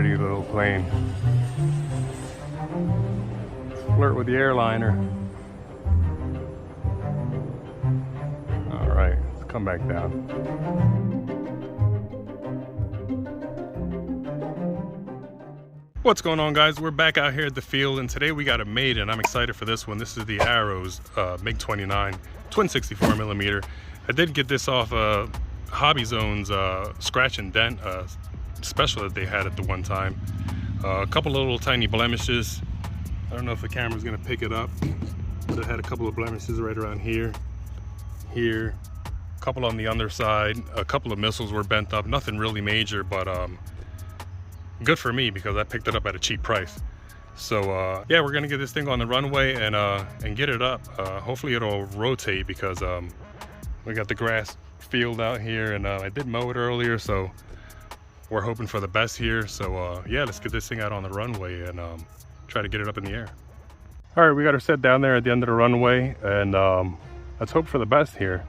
pretty little plane. Flirt with the airliner. All right, let's come back down. What's going on, guys? We're back out here at the field, and today we got a Maiden. I'm excited for this one. This is the Arrows MiG-29 twin 64mm. I did get this off Hobby Zone's scratch and dent special that they had at the one time. A couple of little tiny blemishes. I don't know if the camera's gonna pick it up, but it had a couple of blemishes right around here, a couple on the underside, a couple of missiles were bent up. Nothing really major, but good for me because I picked it up at a cheap price. So yeah, we're gonna get this thing on the runway and get it up. Hopefully it'll rotate because we got the grass field out here, and I did mow it earlier, so we're hoping for the best here. So yeah, let's get this thing out on the runway and try to get it up in the air. All right, we got her set down there at the end of the runway, and let's hope for the best here.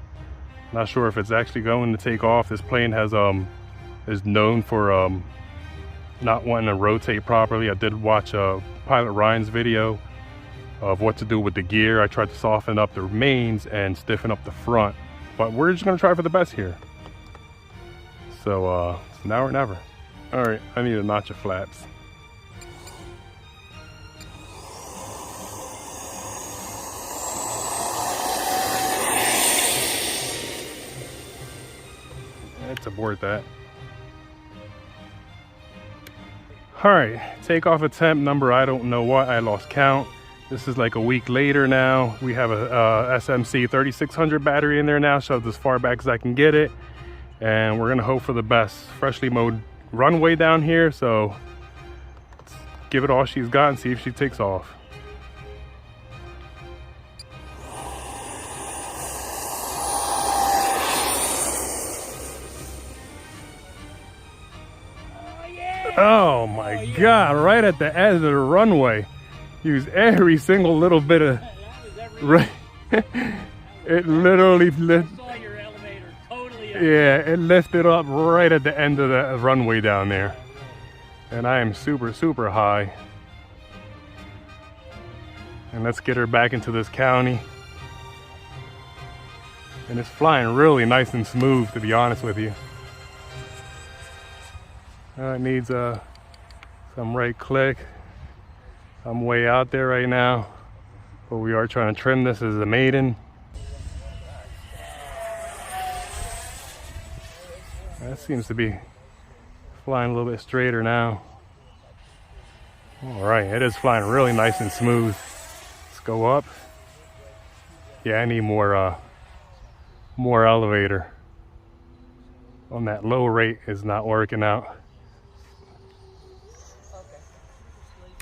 Not sure if it's actually going to take off. This plane has is known for not wanting to rotate properly. I did watch Pilot Ryan's video of what to do with the gear. I tried to soften up the mains and stiffen up the front, but we're just gonna try for the best here. So it's now or never. All right, I need a notch of flaps. Let's abort that. All right, takeoff attempt number, I don't know what, I lost count. This is like a week later now. We have a SMC 3600 battery in there now, shoved as far back as I can get it. And we're gonna hope for the best. Freshly mowed runway down here, so let's give it all she's got and see if she takes off. Oh my God, right at the edge of the runway. Use every single little bit of, right. It literally lifted. Yeah, it lifted up right at the end of the runway down there. And I am super, super high. And let's get her back into this county. And it's flying really nice and smooth, to be honest with you. It needs some right click. I'm way out there right now, but we are trying to trim this as a Maiden. That seems to be flying a little bit straighter now. All right, it is flying really nice and smooth. Let's go up. Yeah, I need more elevator. On that low rate is not working out.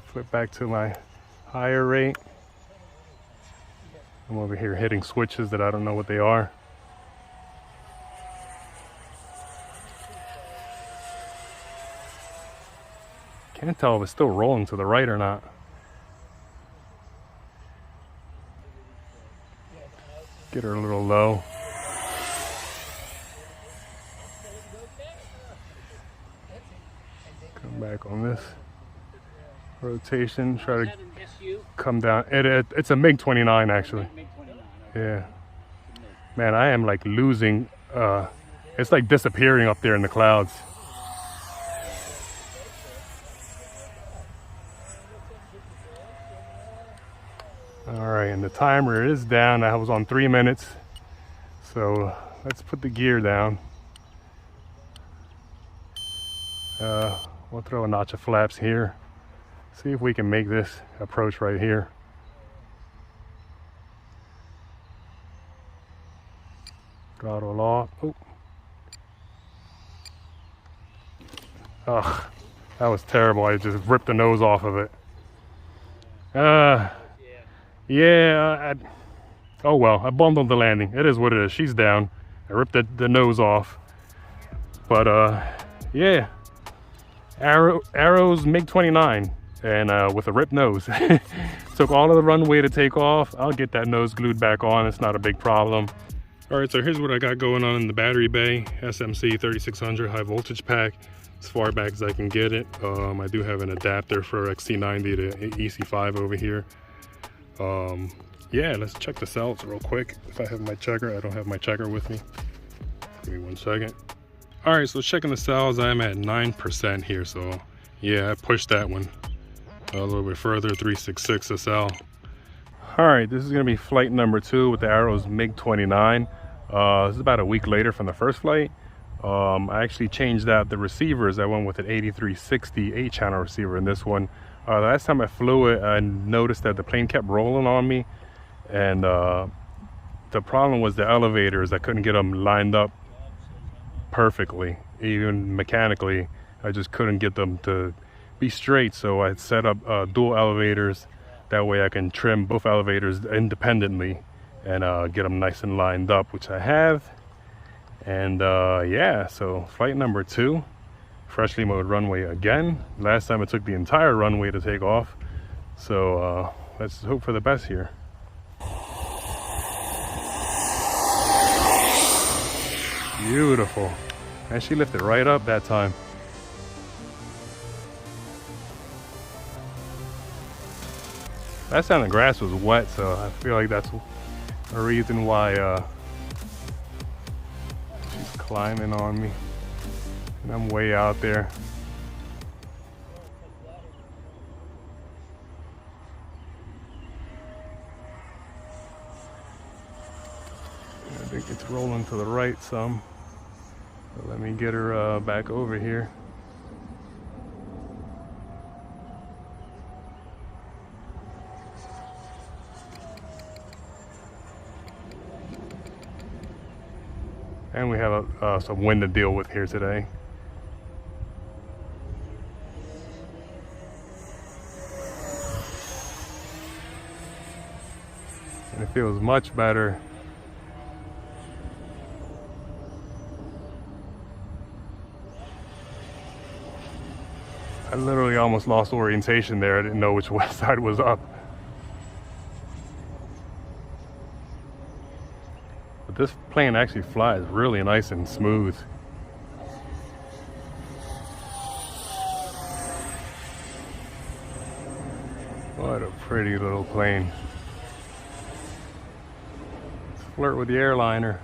Flip back to my higher rate. I'm over here hitting switches that I don't know what they are. Can't tell if it's still rolling to the right or not. Get her a little low. Come back on this rotation, try to come down. It's a MiG-29 actually. Yeah. Man, I am like losing, it's like disappearing up there in the clouds. All right, and the timer is down. I was on 3 minutes. So let's put the gear down. We'll throw a notch of flaps here. See if we can make this approach right here. Throttle off. Oh. Ugh, that was terrible. I just ripped the nose off of it. Oh well, I bundled the landing. It is what it is. She's down. I ripped the nose off. But yeah. Arrows MiG-29. And with a ripped nose. Took all of the runway to take off. I'll get that nose glued back on. It's not a big problem. All right, so here's what I got going on in the battery bay. SMC 3600 high voltage pack, as far back as I can get it. I do have an adapter for XT90 to EC5 over here. Yeah, let's check the cells real quick. If I have my checker, I don't have my checker with me. Give me 1 second. All right, so checking the cells, I'm at 9% here. So yeah, I pushed that one a little bit further, 366 SL. All right, this is gonna be flight number 2 with the Arrows MiG-29. This is about a week later from the first flight. I actually changed out the receivers. I went with an 8360 8-channel receiver in this one. The last time I flew it, I noticed that the plane kept rolling on me, and the problem was the elevators. I couldn't get them lined up perfectly. Even mechanically, I just couldn't get them to be straight. So I set up dual elevators. That way I can trim both elevators independently and get them nice and lined up, which I have. And yeah, so flight number 2, freshly mowed runway again. Last time it took the entire runway to take off. So let's hope for the best here. Beautiful. And she lifted right up that time. Last time the grass was wet, so I feel like that's a reason why she's climbing on me. And I'm way out there. I think it's rolling to the right some. So let me get her back over here. And we have some wind to deal with here today. And it feels much better. I literally almost lost orientation there. I didn't know which side was up. But this plane actually flies really nice and smooth. What a pretty little plane. Let's flirt with the airliner.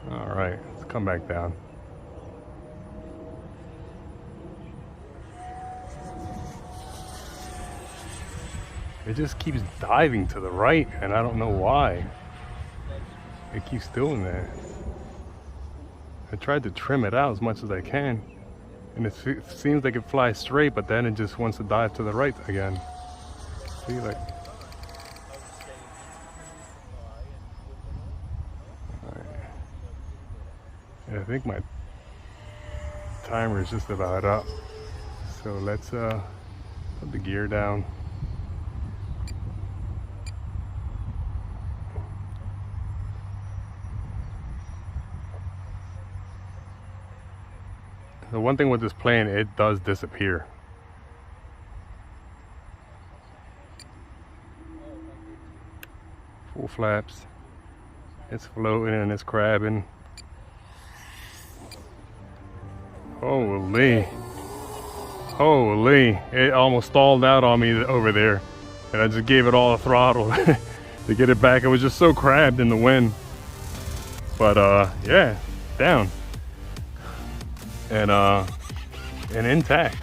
All right, let's come back down. It just keeps diving to the right, and I don't know why. It keeps doing that. I tried to trim it out as much as I can, and it seems like it flies straight, but then it just wants to dive to the right again. See, like. All right. Yeah, I think my timer is just about up. So let's put the gear down. The one thing with this plane, it does disappear. Full flaps. It's floating and it's crabbing. Holy. Holy. It almost stalled out on me over there. And I just gave it all a throttle to get it back. It was just so crabbed in the wind. But yeah, down. And intact.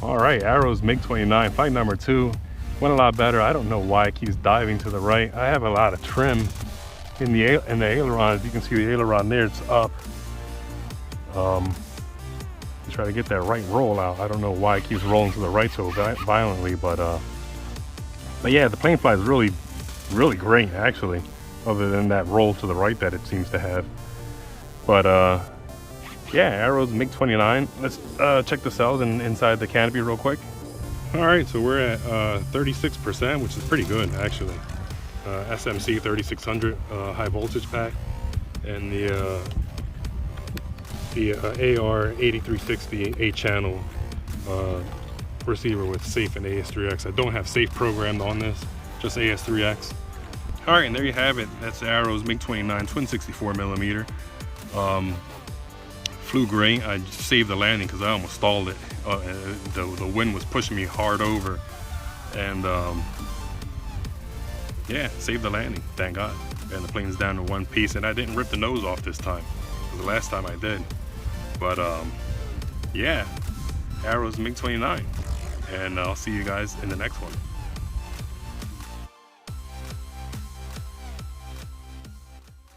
All right, Arrows MiG-29, flight number 2. Went a lot better. I don't know why it keeps diving to the right. I have a lot of trim in the aileron. As you can see, the aileron there, it's up. Try to get that right roll out. I don't know why it keeps rolling to the right so violently, but yeah, the plane flies really, really great actually, other than that roll to the right that it seems to have. But yeah, Arrows MiG-29. Let's check the cells inside the canopy real quick. All right, so we're at 36%, which is pretty good actually. SMC 3600 high voltage pack, and the AR 8360 8-channel receiver with SAFE and AS3X. I don't have SAFE programmed on this, just AS3X. All right, and there you have it. That's the Arrows MiG-29 twin 64mm. Flew great. I saved the landing because I almost stalled it. The wind was pushing me hard over, and yeah, saved the landing, thank God. And the plane's down to one piece, and I didn't rip the nose off this time. The last time I did. But yeah, Arrows MiG-29, and I'll see you guys in the next one.